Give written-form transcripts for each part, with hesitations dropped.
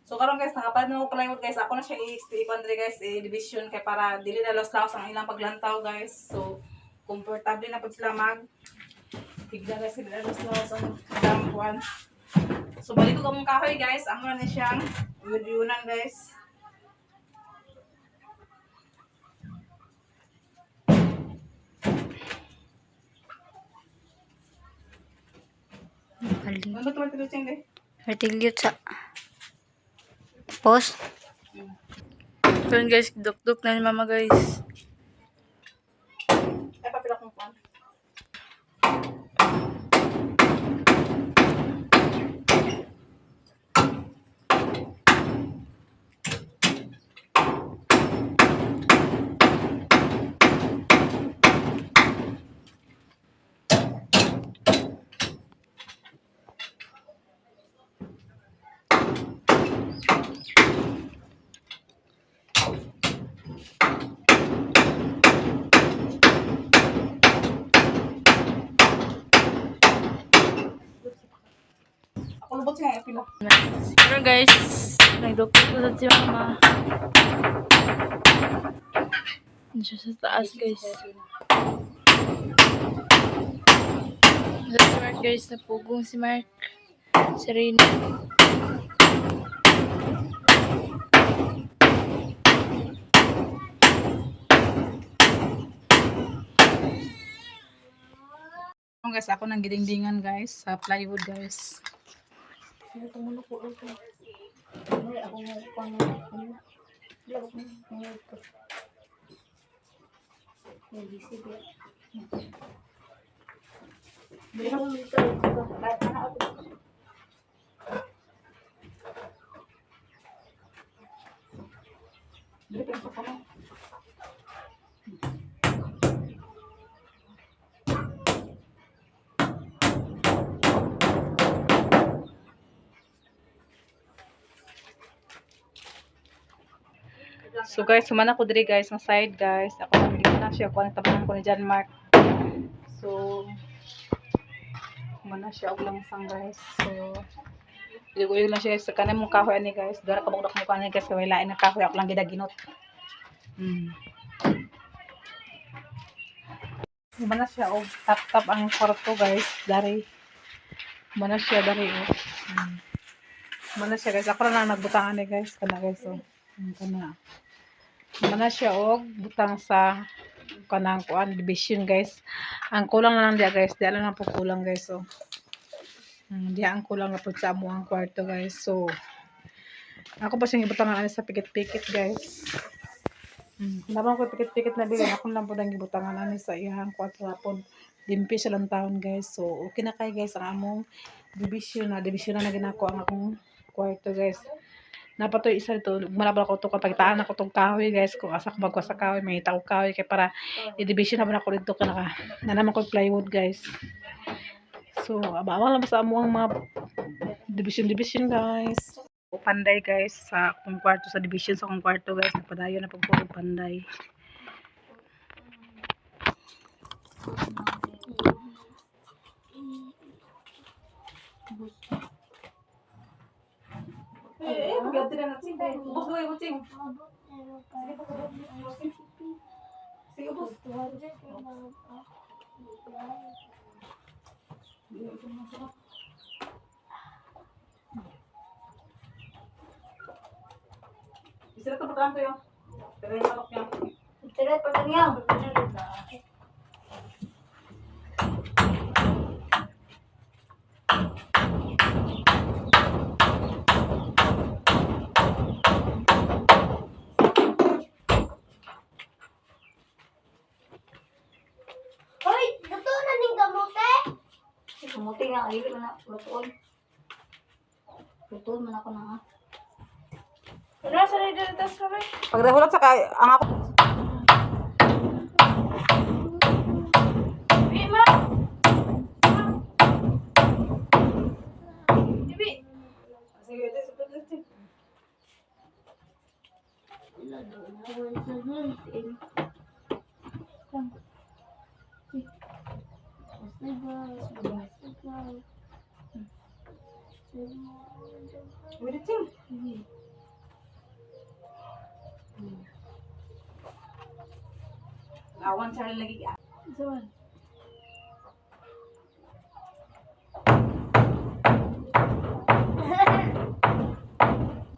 So karon guys, nakapalit na ko plywood guys. Ako na siya i-extend guys, division kay para dili na laos-laos ang ilang paglantaw guys. So komportable na pud sila tigda guys, dili na laos-laos ang ilang kuan. So balik ko mong kahoy guys, amo na siyang yun-yunan guys. Ano to martilyot deh? Martilyot sa post. Yun guys, duk-duk na ni mama guys. Ay, papila kong kuan. Ako lubot siya, pila. Pero guys, nagduk-duk na si mama. Ano siya sa taas guys. Si Mark guys, napugong si Mark. Si Rina. Guys, ako nang gidingdingan guys sa plywood guys. Ito muna po ito. Ay, ako nga pang laro ko na ito. May busy ba? Hindi ako dito. Kahit na ako. Dili pa sa kamo. So guys, sumana ko diri guys ng side guys. Ako nang dito na siya kuan tabanan ko ni John Mark. So sumana siya og langsang guys. So Ligoy lang siya sa kanang mong kahoy ani guys. Dara ka bugdok mo kanang guys kay lain na kahoy ako lang gidaginot. Sumana siya og tap ang kwarto guys. Dari. Sumana siya dari oh. Sumana siya guys. Ako lang nagbutangan ni guys kana guys oh. Kana. Mana siya og butang sa kanang kuan division guys. Ang kulang na lang dia guys, dia lang po kulang guys so. Dia ang kulang na pud sa amo ang kwarto guys. So ako pa siyang ibutangan ani sa pikit-pikit guys. Naman ko pikit-pikit na bilin ako lang pud ang gibutangan ani sa iyang kwarto hapon. Limpi siya lang taon guys. So okay na kay guys ang among division na ginako ang akong kwarto guys. Napatoy isa dito, malabal ko ito kapag taan ako itong kahoy guys, kung asa ko magwa sa kahoy, may tao kahoy, kaya para i-division naman ako dito ka na naman ko plywood guys. So, abawang lang sa amo ang mga division guys. So, panday guys, sa akong kwarto, sa division sa akong kwarto guys, napadayo na pagpulog panday. Ganti na natin. Ubus mo yung buting. Sige, ubus. Isa na ito pagkaan to yun. Pero yung malok niya. Tira pa lang yan. Kamuti nga, ayun na, lutuon. Lutuon man ako na ha. Wala sa rin tas kami. Pagdahulat sa kay ang ako. Ibi ma! Ibi! Sige, ito sa pagdahulat. Wala doon na. Wala sa doon. Wait, Ching. Awan sa lagi. Saan?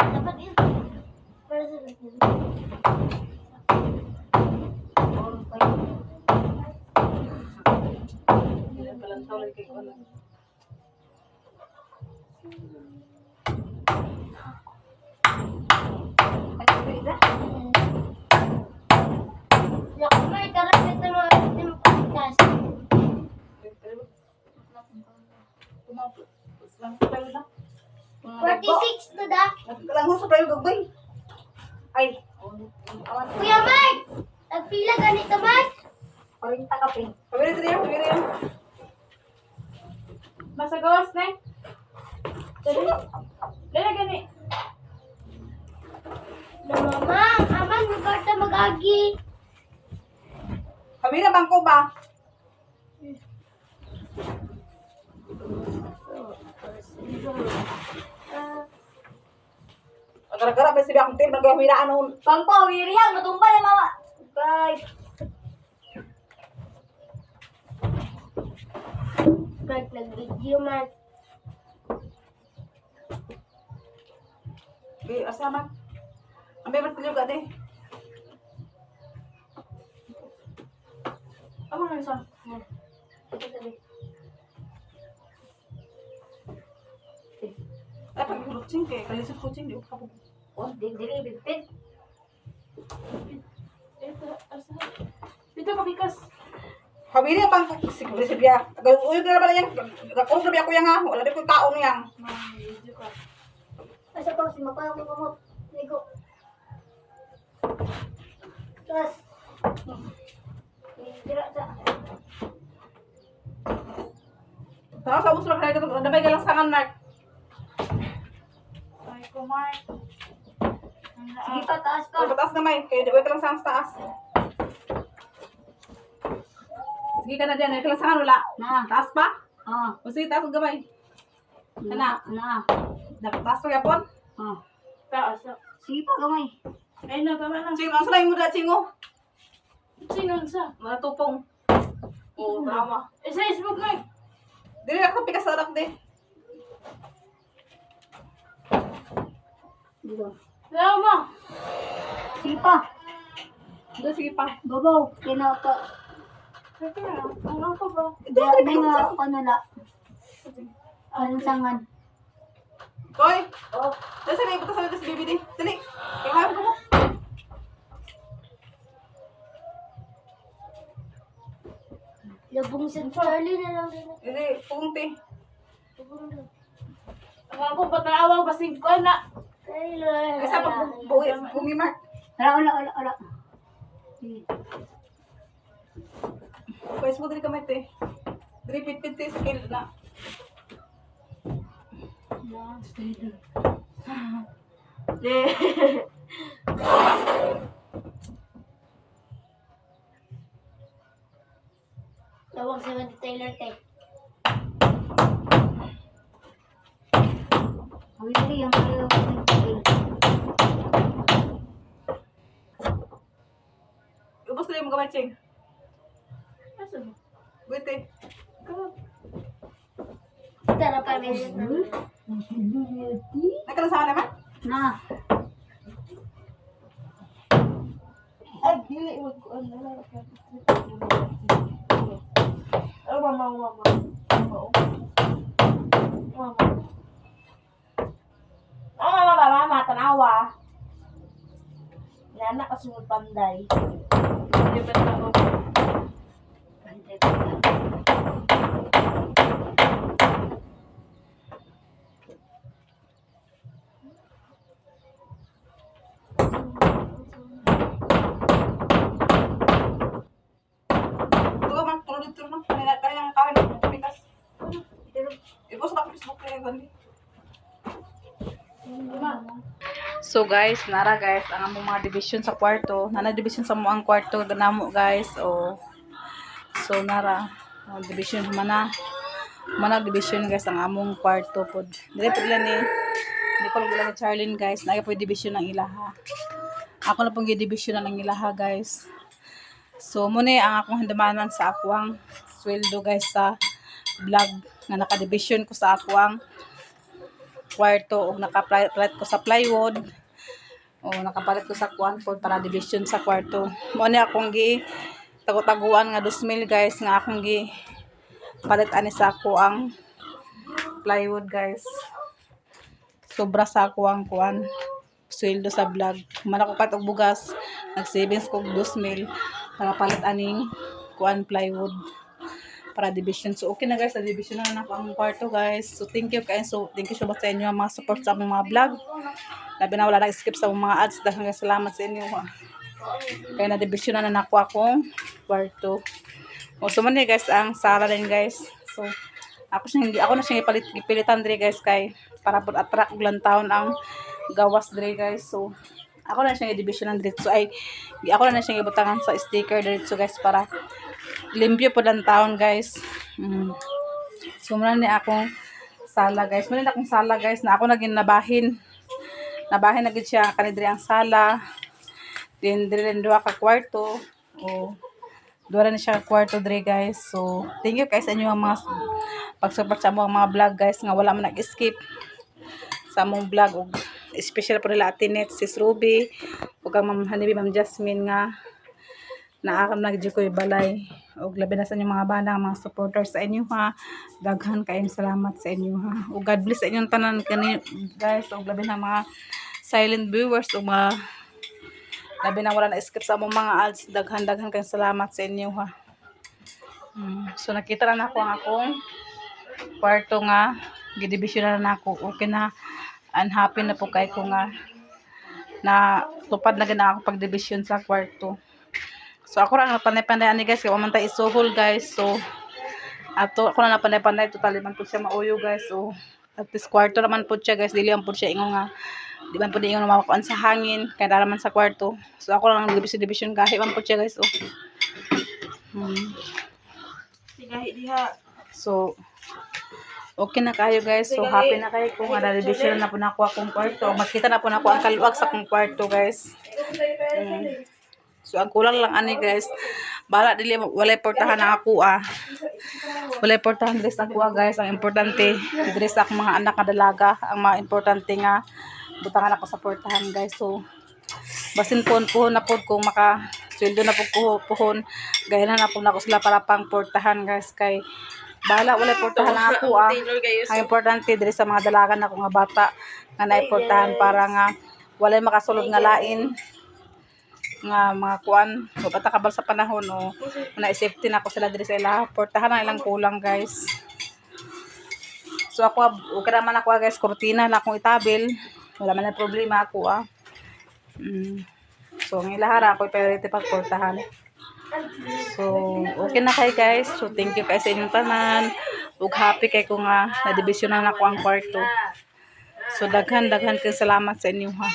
Dapat yun. Para sa lagi. Palantaw lagi kay ko. Ya, may karap ito mga itim podcast. 46 to da. Lang sa tayo gagawin. Ay, Kuya Mark! Nagpila ganito, Mark? 40 ka pin. Pabili tayo, pabili yan. Masagawas na. Dala gani. Na mama, aman magkarta magagi. Pabili na bangko ba? Gara-gara pa siya akong team nagawira anon. Bangko, wiriyan, matumba na mama. Bye. Mark, nag-video, Mark. Di asama. Ambil bertelu gak deh. Apa nggak bisa? Apa kucing kayak kali kucing di apa? Oh, diri, bibit. Itu pabikas. Habili bang siguro siya. Uy na ba yang? Gakon sabi ako yang wala di ko taon yang. Asa pa si mapa mo. Ligo. Terus. Dira sa. Tahu sa usra kaya ka dabay galansangan Mark. Ay ko Mark. Sige pa, taas ka. Pataas na may kaya dabay galansangan sa taas. Sige ka na diyan, galansangan wala. Na. Taas pa? Ah, O sige, taas ang gamay. Kana. na. Taas pa yapon? Ah. Taas. Sige pa, gamay. Ay na, tama na. Cing, ang salay mo da, Cingo. Sino sa? Matupong. Oo, tama. Sa Facebook na. Dili ako pikas sa anak, de. Dito. Tama. Sige pa. Doon, sige pa. Babaw. Kinaka. Ang ako ba? Dami nga ako nala. Anong sangan? Koy! Oh. Dali, salay, buta sa bibi, de. Dali. Kaya ko mo. Labong sa Charlie na lang din. Dili, punti. Ang ako ba't naawa basig ko na? Taylor. Kaya pa, buwi, Mark. Ala. Pwes mo dili kamay, te. Dili, pit-pit, te, sa kill na. Tawag si Taylor Tech. Ang hindi yung kayo. Ubos na yung kamay, Cing. Asa mo? Buwi, te. Tara pa rin. Nagkalansangan naman? Na. Ay, dili mo ko ano. Oh, mama. Mama, tanawa. Nana kasunod panday. Hindi ba na ako? Tuwa, Mark. Tulog dito, no? Kanina ang kawin. Pikas. Ibos na Facebook kaya gani. So guys, nara guys, ang among mga division sa kwarto. Nana division sa mo ang kwarto ganamo guys. O so nara division mana. manag division guys ang among kwarto pod. Dili po lang ni ko lang ni Charlene guys, na po division ng ilaha. Ako na pong division ng ilaha guys. So muna ang akong handamanan sa akwang sweldo guys sa vlog nga naka-division ko sa akwang kwarto o nakapalit ko sa plywood o nakapalit ko sa kuan pod para division sa kwarto. Muna akong tago-taguan nga 2,000 guys nga akong palit ani sa ako ang plywood guys. Sobra sa ako ang kuan sweldo sa vlog. Man ako pat og bugas, nag-savings ko 2,000 para palit aning kuan plywood para division. So okay na guys, sa division na ako ang kwarto guys. So thank you guys. So thank you so much sa inyo mga support sa akong mga vlog. Labi na wala nag-skip sa mga ads. Daghang salamat sa inyo. Kaya na division na nako akong kwarto. O so man guys ang sala din guys. So ako na siya ipilitan dire guys kay para pud attract og lantawon ang gawas dire guys. So ako na siya i-division ng diretso ay ako na siya ibutangan sa sticker diretso guys para limpyo po lang taon guys. So muna ni akong sala guys. Muna akong sala guys na ako naging nabahin na gid siya kanidri ang sala. Then dire rin duha ka kwarto. O duha na siya ka kwarto dire guys. So thank you guys sa inyo mga pag-support sa mga vlog guys nga wala man nag-skip sa among vlog og special po nila Ate Net, Sis Ruby ug ang Ma'am Hanibi, Ma'am Jasmine nga naakam nagdi ko balay ug labi na sa inyong mga bana mga supporters sa inyo ha. Daghan kayong salamat sa inyo ha. Ug God bless sa inyong tanan kani guys ug labi na mga silent viewers ug mga labi na wala na skip sa among mga ads. Daghan kayong salamat sa inyo ha. So nakita na ako ang akong kwarto nga gidivision na nako. Okay na, unhappy na po kay ko nga na tupad na gina ako pag division sa kwarto. So ako ra napanay-panay ani guys kay man ta isuhol guys. So ato ako na napanay-panay totally man po siya mauyo guys. So at this kwarto naman po siya guys, dili man po siya ingon nga di man po ingon mawakuan sa hangin kay dara man sa kwarto. So ako lang division gahi man po siya guys. Sigahi diha. So okay na kayo guys. So happy na kayo kung na-division na po na ako akong kwarto. Makita na po na ako ang kaluwag sa akong kwarto guys. So ang kulang lang ani guys. Bala dili walay portahan na ako Walay portahan diri sa ako guys. Ang importante diri sa akong mga anak nga dalaga. Ang mga importante nga butangan ako sa portahan guys. So basin puhon na po kung maka sweldo na po puhon. Gayanan na po na ako sila para pang portahan guys kay bala wala portahan na ako Ang importante diri sa mga dalagan ako nga bata nga naiportahan para nga walay makasulod nga lain nga mga kuan o patakabal sa panahon o na safety na ako sila diri sa ila portahan na ilang kulang guys. So ako okay naman ako guys, kurtina na akong itabil, wala man na problema ako So ang ilahara ako priority pag portahan. So, okay na kay guys. So, thank you guys sa inyong tanan. Ug happy kay ko nga na-divisionan ako ang kwarto. So, daghan kay salamat sa inyo ha.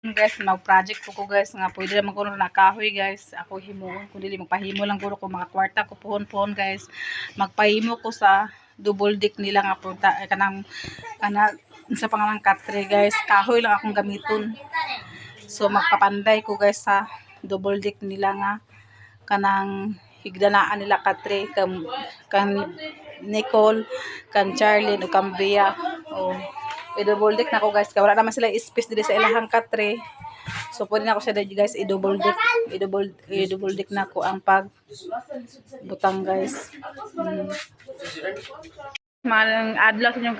Guys, mag-project ko guys nga pwede naman ko na kahoy guys. Ako himuon kung dili magpahimo lang ko mga kwarta ko puhon guys. Magpahimo ko sa double deck nila nga porta kanang sa pangalang katre guys. Kahoy lang akong gamiton. So, magpapanday ko guys sa double deck nila nga kanang higdanaan nila katre kan Nicole, kan Charlene o kan Bea. I-double deck na ko guys kaya wala naman sila space dito sa ilahang katre. So pwede na ko siya guys i-double deck na ko ang pag butang guys. Malang adlaw sa inyong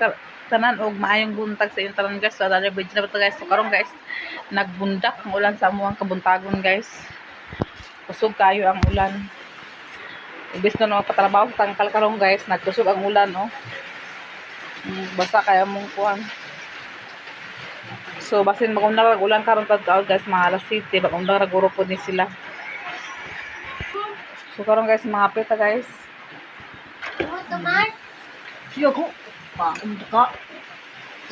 tanan og maayong buntag sa inyong tanan guys. So dali video na to guys. So karon guys nagbundak ang ulan sa amuang kabuntagon guys. Kusog kayo ang ulan. Ibis na patrabaho sa tangkal karon guys, nagkusog ang ulan basa kaya mong kuan. So basin magundang ulan karon tag guys mga alas 7 magundang raguro po ni sila. So karon guys mga pita guys.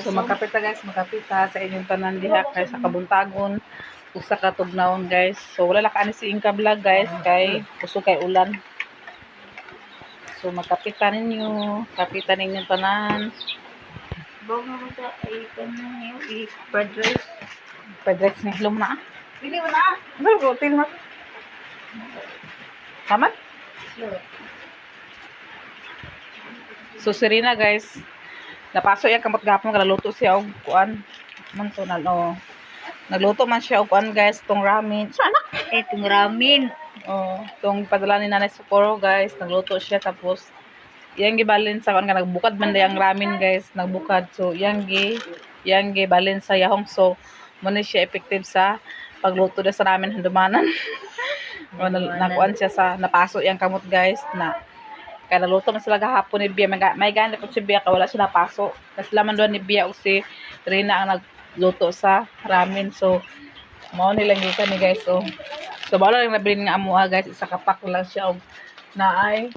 So magkapita guys, magkapita sa inyong tanan diha kay sa kabuntagon usa ka tugnaon guys. So wala la ka ani si Inka vlog guys kay kusog kay ulan. So magkapitan ninyo, kapitan ninyo tanan. Bago mo sa ikan na yun, i-fried rice. Fried rice ni hilom na. Pili mo na! Ano protein mo? Tama? Sure. So Serena guys, napasok yan kamot gapon nagluto siya og kuan. Man to na no. Nagluto man siya og kuan guys, tong ramen. So anak, Itong ramen. oh, tong padala ni Nanay Socorro guys, nagluto siya tapos yang gibalin sa kuan nga nagbukad man dayang ramen guys, nagbukad. So yang gibalin sa yahong so mo ni siya effective sa pagluto na sa ramen handumanan. O nakuan siya sa napasok yang kamot guys na kaya naluto man sila gahapon ni Bia. May ganit po si Bia kaya wala sila paso. Kasi laman doon ni Bia o si Rina ang nagluto sa ramen. So, mao nilang gikan ni guys. So bala lang nabili nga amo guys. Isa kapak lang siya. Naay,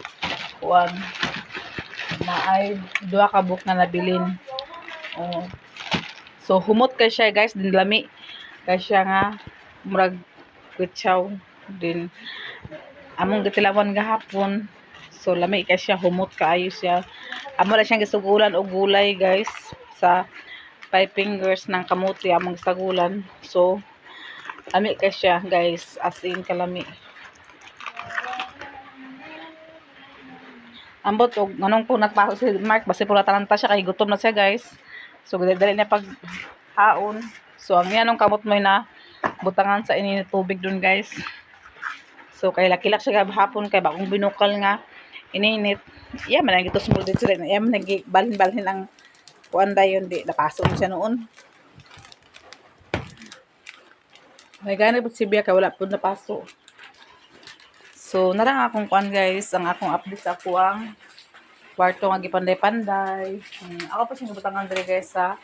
dua ka book na nabilin. Oh. So, humot kay siya guys. Din lami. Kaya siya nga, murag kwitsaw. Din, among gitilawan gahapon. So lami kay siya, humot kaayo siya. Amo na siyang gisugulan og gulay guys sa 5 fingers ng kamuti among gisagulan. So lami kay siya guys, as in kalami. Ambot og nganong ko nagpasok si Mark basi pula talanta siya kay gutom na siya guys. So dali niya pag haon. So ang yanong kamot mo na butangan sa ininit tubig dun guys. So kay lakilak siya hapon kay bagong binukal nga ininit. Yeah, man ang ito small din sila. Yeah, man nagbalhin-balhin ang kuan dayon di napasok siya noon. May gani po si Bia kay wala po napasok. So narang akong kuan guys, ang akong update sa ako ang kwarto nga gipanday-panday. Ako pa siyang gibutangan diri guys sa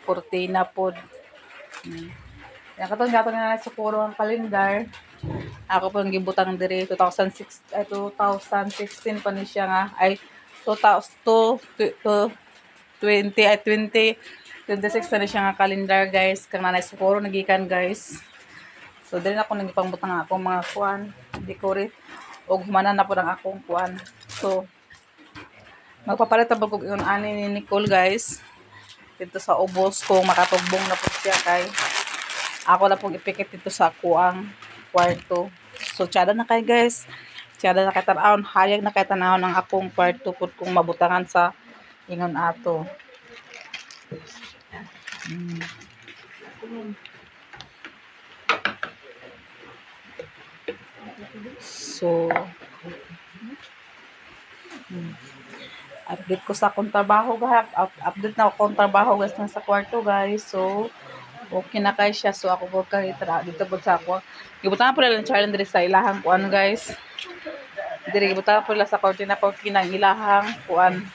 kurtina pod. Yan katong gatong na sa puro ang kalendar. Ako po ang gibutang diri 2016 pa ni siya nga ay 2026 na ni siya nga kalendar guys kang Nanay Socorro nagikan guys. So dili na ako nagipangbutang akong mga kuan, decorate og humanan na po ang akong kuan. So magpapalit ang bagog yung ani ni Nicole guys dito sa ubos kung makatugbong na po siya kay ako na pong ipikit dito sa kuang kwarto. So, tsada na kay guys. Tsada na kay tanawon. Hayag na kay tanawon ang akong kwarto po kung mabutangan sa ingon ato. So, update ko sa akong trabaho guys. Update na akong trabaho guys sa kwarto guys. So, okay na kay siya. So, ako po kay dito po sa ako. Gibutangan po lang Charlie diri sa ilahang kuan guys. Diri gibutangan po lang sa cortina ang ilahang kuan.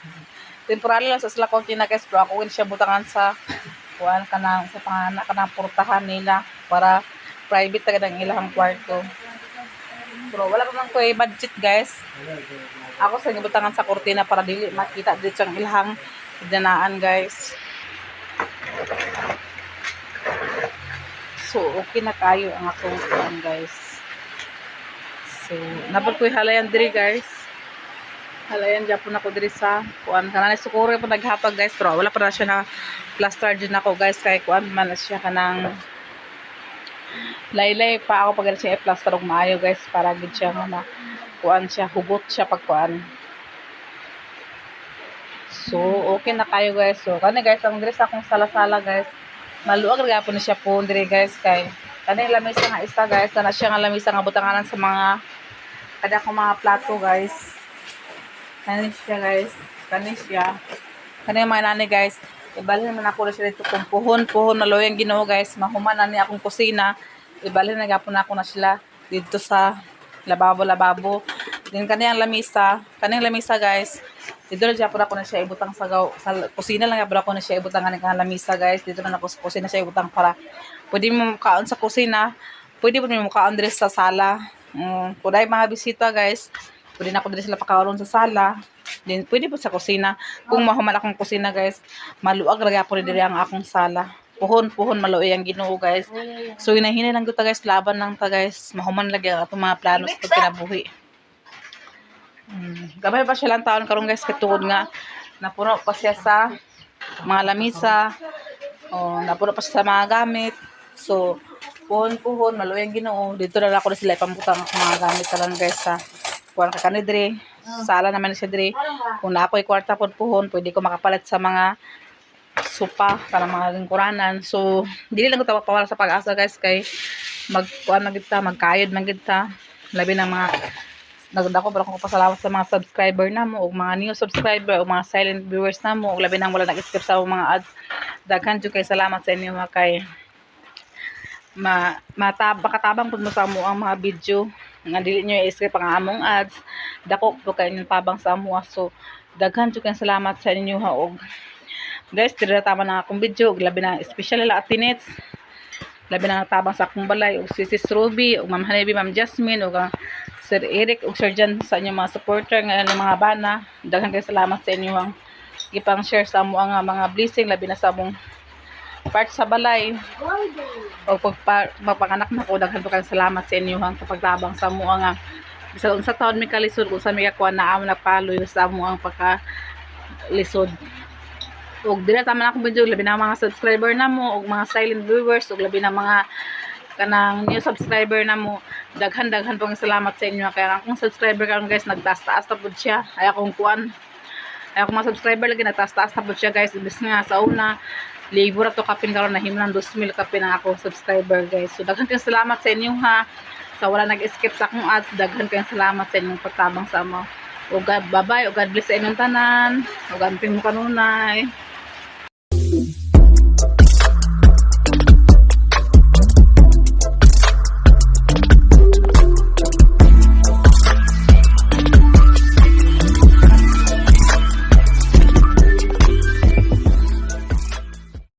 Temporary lang sa sila cortina guys. Pero ako siya butangan sa kuan kanang sa pangana kanang portahan nila para private tagad ang ilahang kwarto. Pero wala pa man ko budget guys. Ako sa gibutangan sa cortina para dili makita dito ang ilahang danaan guys. So, okay na kayo ang akong kuan guys. So, napad ko'y halayan diri guys. Halayan dyan po na ko diri sa kuan. Kananay Socorro po naghapag guys. Pero wala pa na siya na plaster dyan ako guys. Kaya kuan man na siya kanang laylay pa ako pag siya i-plaster og maayo guys. Para gid siya na kuan siya. Hugot siya pag kuan. So, okay na kayo guys. So, kanina guys, ang diri sa akong sala-sala guys. Maluwag rin po na siya po diri guys kay kanang lamisa nga isa guys na siya nga lamisa nga butanganan sa mga kada ko mga plato guys. Kanin siya guys, kanin siya. Kanin mga nani guys, ibalhin naman ako na siya dito kung puhon na loyang Ginoo guys, mahuman na ni akong kusina. Ibalhin na gapon ako na sila dito sa lababo. Din kaniyang lamisa guys. Dito na dyan ako na siya ibutang sa kusina lang ako na siya ibutang nga lamisa guys. Dito na ako sa kusina siya ibutang para pwede mo mukaon sa kusina. Pwede mo mukaon dito sa sala. Kung dahil mga bisita guys, pwede na ako dito sila pakaon sa sala. Then pwede po sa kusina. Kung mahuman akong kusina guys, maluwag lagi ako dito ang akong sala. Puhon maluoy ang Ginoo guys. So hinahinay lang guta guys, laban lang ta guys. Mahuman lagi ang atong mga planos pag kinabuhi. Gamay pa siya lang taon karon guys katungod nga napuno pa siya sa mga lamisa. Napuno pa siya sa mga gamit. So, puhon, maluwing Ginoo. Dito na lang ako na sila ipambutang ang mga gamit talang guys sa kuwan ka kanidre. Sala naman siya dire. Kung na ako'y kwarta puhon, pwede ko makapalit sa mga sopa para mga lingkuranan. So, dili lang ko pawala sa pag-asa guys kay magkuan man gid ta, magkayod man gid ta. Labi ng mga nagdako pero ko pasalamat sa mga subscriber namo ug mga new subscriber ug mga silent viewers namo ug labi nang wala nag-skip sa mga ads. Daghan jud kay salamat sa inyo mga kay makatabang pud mo sa amo ang mga video nga dili nyo i-skip ang among ads. Dako po kay inyong tabang sa amo. So daghan jud kay salamat sa inyo ha og guys, tira tama na akong video ug labi na especially la atinets. Labi na tabang sa akong balay ug si Sis Ruby ug Ma'am Hanebi, Ma'am Jasmine ug Sir Eric ug Sir Jan sa inyong mga supporter ngayon ng mga bana. Daghan kay salamat sa inyo ang ipang share sa amo ang mga blessing labi na sa among part sa balay. O pagpanganak na ko daghan kay salamat sa inyo ang pagtabang sa amo nga bisag unsa taon mi kalisod kung sa mi kakuha na amo nagpaloy sa amo ang pagka-lisod. Ug dili tama na akong video labi na mga subscriber namo ug mga silent viewers ug labi na mga kanang new subscriber namo. Daghan pong salamat sa inyo kaya akong subscriber karon guys nagtaas-taas ta pud siya. Ay akong kuan. Ay akong mga subscriber lagi nagtaas-taas ta pud siya guys. Ibis nga sa una libo ra to kapin karon nahimlan 2,000 kapin ang akong subscriber guys. So daghan kayong salamat sa inyo ha. Sa wala nag-skip sa akong ads, daghan kayong salamat sa inyong pagtabang sa amo. Ug bye-bye ug God bless sa inyong tanan. Ug amping mo kanunay.